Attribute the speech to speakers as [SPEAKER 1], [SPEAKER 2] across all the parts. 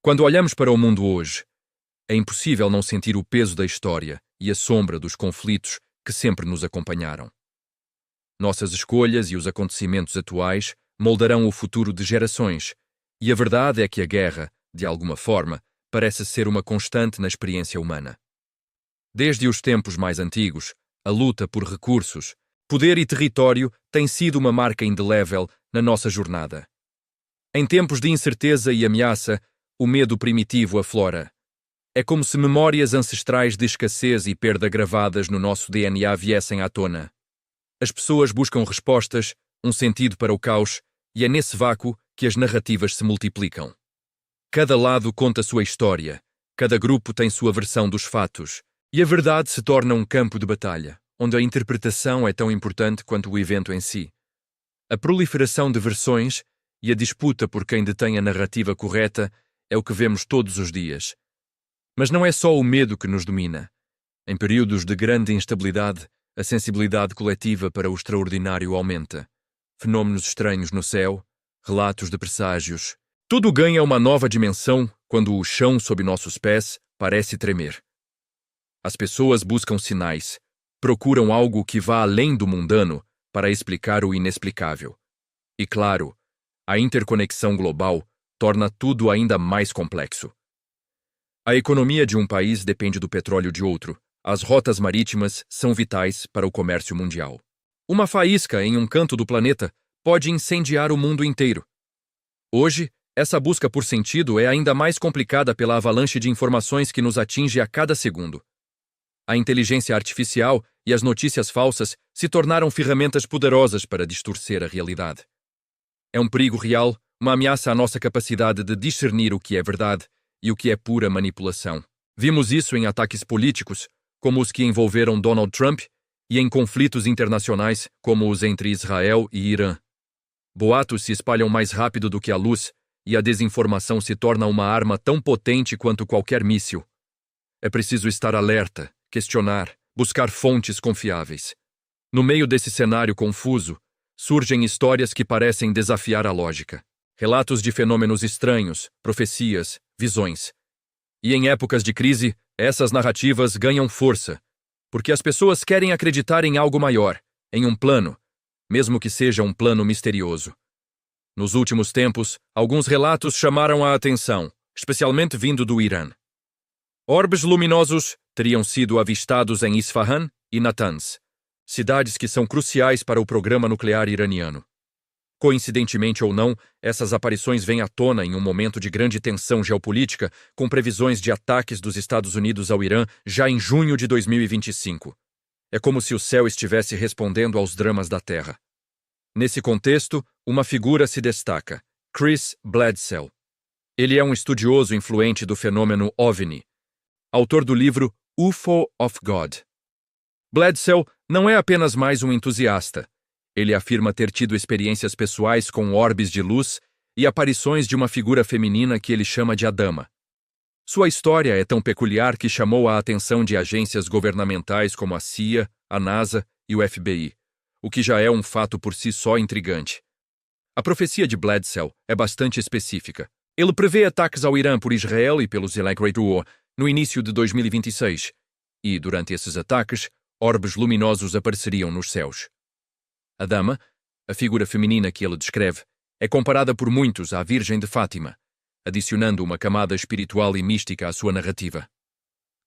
[SPEAKER 1] Quando olhamos para o mundo hoje, é impossível não sentir o peso da história e a sombra dos conflitos que sempre nos acompanharam. Nossas escolhas e os acontecimentos atuais moldarão o futuro de gerações, e a verdade é que a guerra, de alguma forma, parece ser uma constante na experiência humana. Desde os tempos mais antigos, a luta por recursos, poder e território tem sido uma marca indelével na nossa jornada. Em tempos de incerteza e ameaça, o medo primitivo aflora. É como se memórias ancestrais de escassez e perda gravadas no nosso DNA viessem à tona. As pessoas buscam respostas, um sentido para o caos, e é nesse vácuo que as narrativas se multiplicam. Cada lado conta sua história, cada grupo tem sua versão dos fatos, e a verdade se torna um campo de batalha, onde a interpretação é tão importante quanto o evento em si. A proliferação de versões e a disputa por quem detém a narrativa correta é o que vemos todos os dias. Mas não é só o medo que nos domina. Em períodos de grande instabilidade, a sensibilidade coletiva para o extraordinário aumenta. Fenômenos estranhos no céu, relatos de presságios. Tudo ganha uma nova dimensão quando o chão sob nossos pés parece tremer. As pessoas buscam sinais, procuram algo que vá além do mundano para explicar o inexplicável. E claro, a interconexão global torna tudo ainda mais complexo. A economia de um país depende do petróleo de outro. As rotas marítimas são vitais para o comércio mundial. Uma faísca em um canto do planeta pode incendiar o mundo inteiro. Hoje, essa busca por sentido é ainda mais complicada pela avalanche de informações que nos atinge a cada segundo. A inteligência artificial e as notícias falsas se tornaram ferramentas poderosas para distorcer a realidade. É um perigo real, uma ameaça à nossa capacidade de discernir o que é verdade e o que é pura manipulação. Vimos isso em ataques políticos, como os que envolveram Donald Trump, e em conflitos internacionais, como os entre Israel e Irã. Boatos se espalham mais rápido do que a luz, e a desinformação se torna uma arma tão potente quanto qualquer míssil. É preciso estar alerta, questionar, buscar fontes confiáveis. No meio desse cenário confuso, surgem histórias que parecem desafiar a lógica. Relatos de fenômenos estranhos, profecias, visões. E em épocas de crise, essas narrativas ganham força, porque as pessoas querem acreditar em algo maior, em um plano, mesmo que seja um plano misterioso. Nos últimos tempos, alguns relatos chamaram a atenção, especialmente vindo do Irã. Orbes luminosos teriam sido avistados em Isfahan e Natanz, cidades que são cruciais para o programa nuclear iraniano. Coincidentemente ou não, essas aparições vêm à tona em um momento de grande tensão geopolítica, com previsões de ataques dos Estados Unidos ao Irã já em junho de 2025. É como se o céu estivesse respondendo aos dramas da Terra. Nesse contexto, uma figura se destaca, Chris Bledsoe. Ele é um estudioso influente do fenômeno OVNI, autor do livro UFO of God. Bledsoe não é apenas mais um entusiasta. Ele afirma ter tido experiências pessoais com orbes de luz e aparições de uma figura feminina que ele chama de Adama. Sua história é tão peculiar que chamou a atenção de agências governamentais como a CIA, a NASA e o FBI, o que já é um fato por si só intrigante. A profecia de Bledsoe é bastante específica. Ele prevê ataques ao Irã por Israel e pelos Great War no início de 2026, e, durante esses ataques, orbes luminosos apareceriam nos céus. A dama, a figura feminina que ele descreve, é comparada por muitos à Virgem de Fátima, adicionando uma camada espiritual e mística à sua narrativa.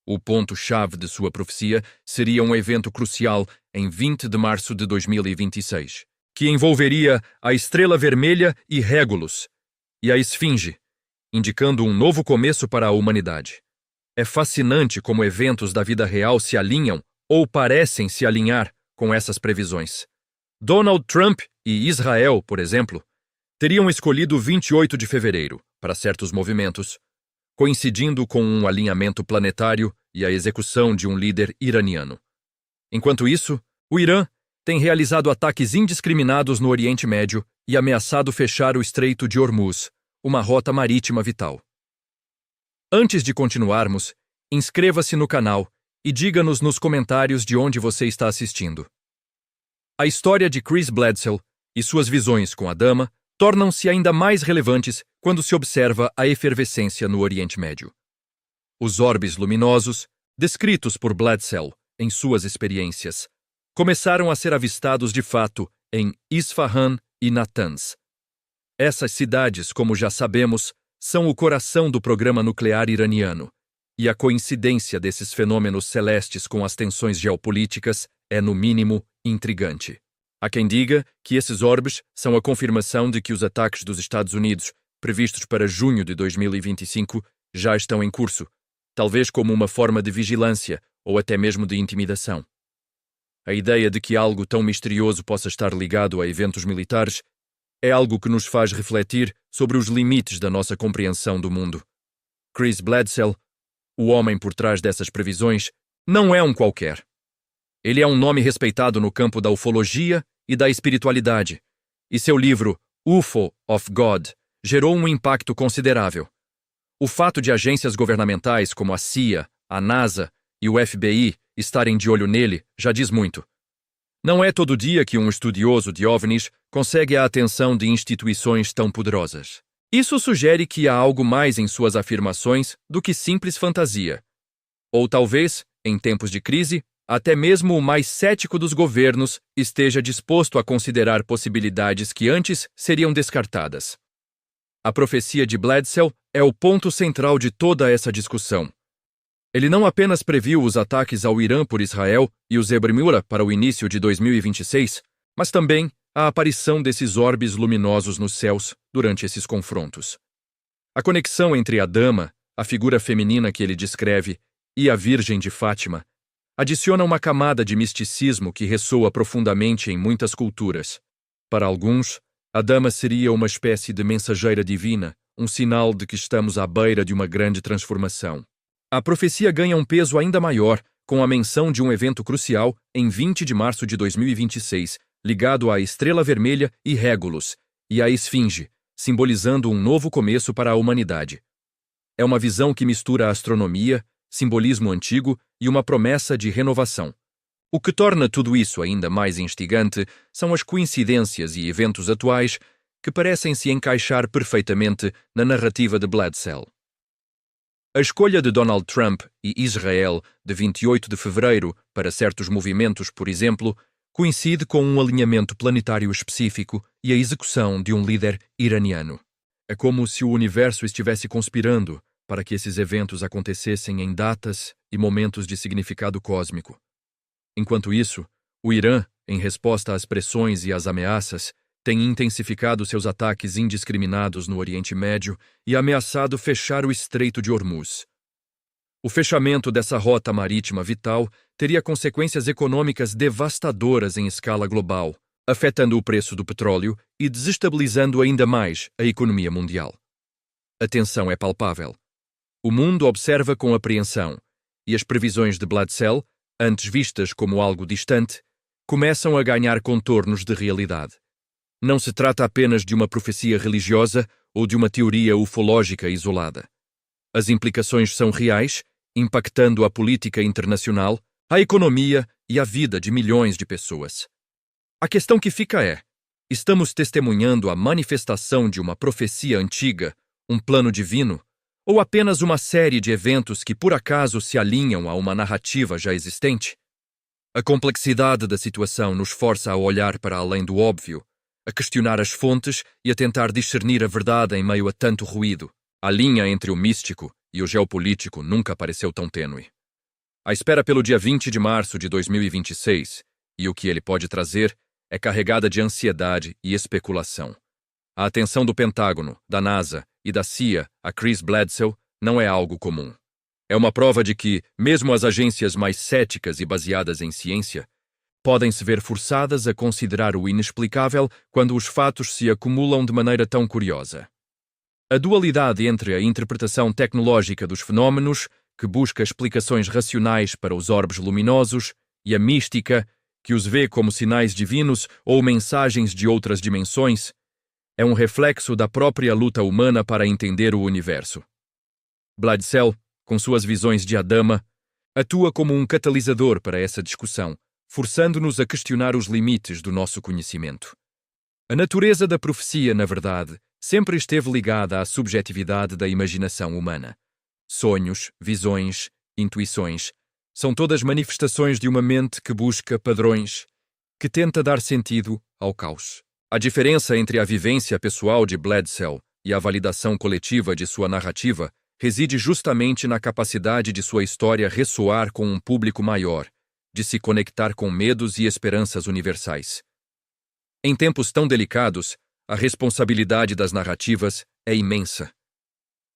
[SPEAKER 1] O ponto-chave de sua profecia seria um evento crucial em 20 de março de 2026, que envolveria a Estrela Vermelha e Régulus, e a Esfinge, indicando um novo começo para a humanidade. É fascinante como eventos da vida real se alinham, ou parecem se alinhar, com essas previsões. Donald Trump e Israel, por exemplo, teriam escolhido 28 de fevereiro para certos movimentos, coincidindo com um alinhamento planetário e a execução de um líder iraniano. Enquanto isso, o Irã tem realizado ataques indiscriminados no Oriente Médio e ameaçado fechar o Estreito de Hormuz, uma rota marítima vital. Antes de continuarmos, inscreva-se no canal e diga-nos nos comentários de onde você está assistindo. A história de Chris Bledsoe e suas visões com a dama tornam-se ainda mais relevantes quando se observa a efervescência no Oriente Médio. Os orbes luminosos, descritos por Blatzel em suas experiências, começaram a ser avistados de fato em Isfahan e Natanz. Essas cidades, como já sabemos, são o coração do programa nuclear iraniano, e a coincidência desses fenômenos celestes com as tensões geopolíticas é, no mínimo, intrigante. Há quem diga que esses orbes são a confirmação de que os ataques dos Estados Unidos, previstos para junho de 2025, já estão em curso, talvez como uma forma de vigilância ou até mesmo de intimidação. A ideia de que algo tão misterioso possa estar ligado a eventos militares é algo que nos faz refletir sobre os limites da nossa compreensão do mundo. Chris Blatzel, o homem por trás dessas previsões, não é um qualquer. Ele é um nome respeitado no campo da ufologia e da espiritualidade, e seu livro UFO of God gerou um impacto considerável. O fato de agências governamentais como a CIA, a NASA e o FBI estarem de olho nele já diz muito. Não é todo dia que um estudioso de OVNIs consegue a atenção de instituições tão poderosas. Isso sugere que há algo mais em suas afirmações do que simples fantasia. Ou talvez, em tempos de crise, até mesmo o mais cético dos governos esteja disposto a considerar possibilidades que antes seriam descartadas. A profecia de Blatzel é o ponto central de toda essa discussão. Ele não apenas previu os ataques ao Irã por Israel e os Bermuda para o início de 2026, mas também a aparição desses orbes luminosos nos céus durante esses confrontos. A conexão entre a dama, a figura feminina que ele descreve, e a Virgem de Fátima adiciona uma camada de misticismo que ressoa profundamente em muitas culturas. Para alguns, a dama seria uma espécie de mensageira divina, um sinal de que estamos à beira de uma grande transformação. A profecia ganha um peso ainda maior com a menção de um evento crucial em 20 de março de 2026, ligado à Estrela Vermelha e Régulus, e à Esfinge, simbolizando um novo começo para a humanidade. É uma visão que mistura a astronomia, simbolismo antigo e uma promessa de renovação. O que torna tudo isso ainda mais instigante são as coincidências e eventos atuais que parecem se encaixar perfeitamente na narrativa de Blatzel. A escolha de Donald Trump e Israel de 28 de fevereiro para certos movimentos, por exemplo, coincide com um alinhamento planetário específico e a execução de um líder iraniano. É como se o universo estivesse conspirando para que esses eventos acontecessem em datas e momentos de significado cósmico. Enquanto isso, o Irã, em resposta às pressões e às ameaças, tem intensificado seus ataques indiscriminados no Oriente Médio e ameaçado fechar o Estreito de Hormuz. O fechamento dessa rota marítima vital teria consequências econômicas devastadoras em escala global, afetando o preço do petróleo e desestabilizando ainda mais a economia mundial. A tensão é palpável. O mundo observa com apreensão, e as previsões de Blatzel, antes vistas como algo distante, começam a ganhar contornos de realidade. Não se trata apenas de uma profecia religiosa ou de uma teoria ufológica isolada. As implicações são reais, impactando a política internacional, a economia e a vida de milhões de pessoas. A questão que fica é: estamos testemunhando a manifestação de uma profecia antiga, um plano divino, ou apenas uma série de eventos que por acaso se alinham a uma narrativa já existente? A complexidade da situação nos força a olhar para além do óbvio, a questionar as fontes e a tentar discernir a verdade em meio a tanto ruído. A linha entre o místico e o geopolítico nunca pareceu tão tênue. A espera pelo dia 20 de março de 2026 e o que ele pode trazer é carregada de ansiedade e especulação. A atenção do Pentágono, da NASA e da CIA a Chris Blatzel não é algo comum. É uma prova de que, mesmo as agências mais céticas e baseadas em ciência, podem se ver forçadas a considerar o inexplicável quando os fatos se acumulam de maneira tão curiosa. A dualidade entre a interpretação tecnológica dos fenómenos, que busca explicações racionais para os orbes luminosos, e a mística, que os vê como sinais divinos ou mensagens de outras dimensões, é um reflexo da própria luta humana para entender o universo. Blatzel, com suas visões de Adama, atua como um catalisador para essa discussão, forçando-nos a questionar os limites do nosso conhecimento. A natureza da profecia, na verdade, sempre esteve ligada à subjetividade da imaginação humana. Sonhos, visões, intuições, são todas manifestações de uma mente que busca padrões, que tenta dar sentido ao caos. A diferença entre a vivência pessoal de Bledsoe e a validação coletiva de sua narrativa reside justamente na capacidade de sua história ressoar com um público maior, de se conectar com medos e esperanças universais. Em tempos tão delicados, a responsabilidade das narrativas é imensa.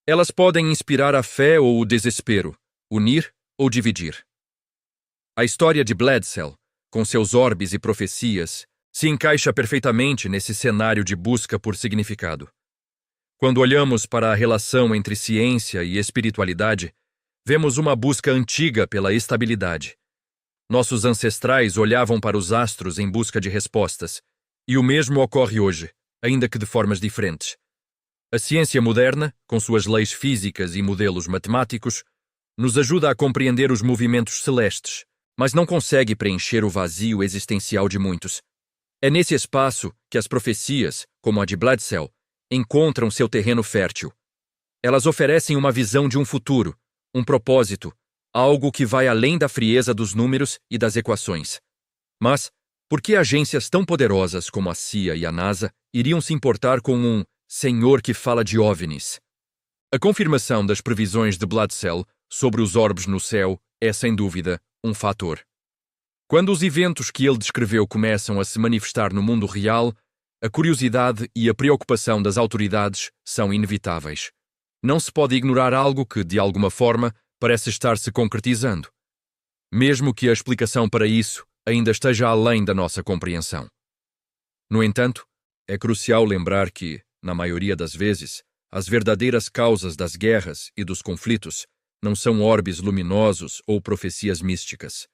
[SPEAKER 1] Elas podem inspirar a fé ou o desespero, unir ou dividir. A história de Bledsoe, com seus orbes e profecias, se encaixa perfeitamente nesse cenário de busca por significado. Quando olhamos para a relação entre ciência e espiritualidade, vemos uma busca antiga pela estabilidade. Nossos ancestrais olhavam para os astros em busca de respostas, e o mesmo ocorre hoje, ainda que de formas diferentes. A ciência moderna, com suas leis físicas e modelos matemáticos, nos ajuda a compreender os movimentos celestes, mas não consegue preencher o vazio existencial de muitos. É nesse espaço que as profecias, como a de Bledsoe, encontram seu terreno fértil. Elas oferecem uma visão de um futuro, um propósito, algo que vai além da frieza dos números e das equações. Mas, por que agências tão poderosas como a CIA e a NASA iriam se importar com um senhor que fala de OVNIs? A confirmação das previsões de Bledsoe sobre os orbes no céu é, sem dúvida, um fator. Quando os eventos que ele descreveu começam a se manifestar no mundo real, a curiosidade e a preocupação das autoridades são inevitáveis. Não se pode ignorar algo que, de alguma forma, parece estar se concretizando, mesmo que a explicação para isso ainda esteja além da nossa compreensão. No entanto, é crucial lembrar que, na maioria das vezes, as verdadeiras causas das guerras e dos conflitos não são orbes luminosos ou profecias místicas.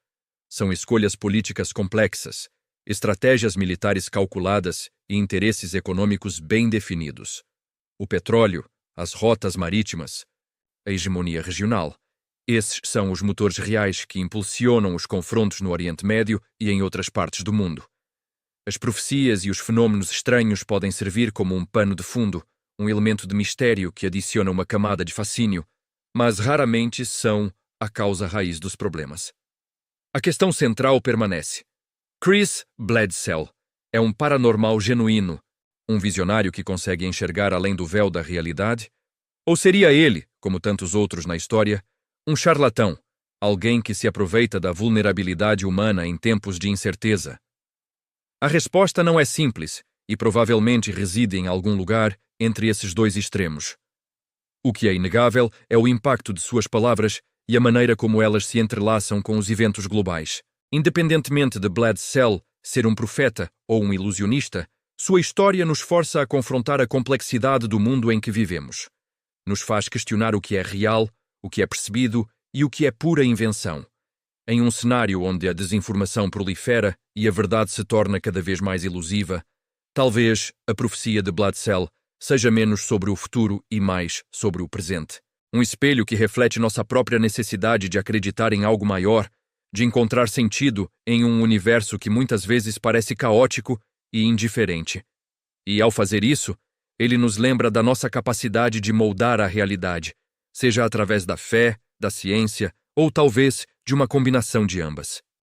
[SPEAKER 1] São escolhas políticas complexas, estratégias militares calculadas e interesses econômicos bem definidos. O petróleo, as rotas marítimas, a hegemonia regional. Esses são os motores reais que impulsionam os confrontos no Oriente Médio e em outras partes do mundo. As profecias e os fenômenos estranhos podem servir como um pano de fundo, um elemento de mistério que adiciona uma camada de fascínio, mas raramente são a causa raiz dos problemas. A questão central permanece. Chris Bledsoe é um paranormal genuíno, um visionário que consegue enxergar além do véu da realidade? Ou seria ele, como tantos outros na história, um charlatão, alguém que se aproveita da vulnerabilidade humana em tempos de incerteza? A resposta não é simples e provavelmente reside em algum lugar entre esses dois extremos. O que é inegável é o impacto de suas palavras e a maneira como elas se entrelaçam com os eventos globais. Independentemente de Bledsoe ser um profeta ou um ilusionista, sua história nos força a confrontar a complexidade do mundo em que vivemos. Nos faz questionar o que é real, o que é percebido e o que é pura invenção. Em um cenário onde a desinformação prolifera e a verdade se torna cada vez mais elusiva, talvez a profecia de Bledsoe seja menos sobre o futuro e mais sobre o presente. Um espelho que reflete nossa própria necessidade de acreditar em algo maior, de encontrar sentido em um universo que muitas vezes parece caótico e indiferente. E, ao fazer isso, ele nos lembra da nossa capacidade de moldar a realidade, seja através da fé, da ciência ou talvez de uma combinação de ambas.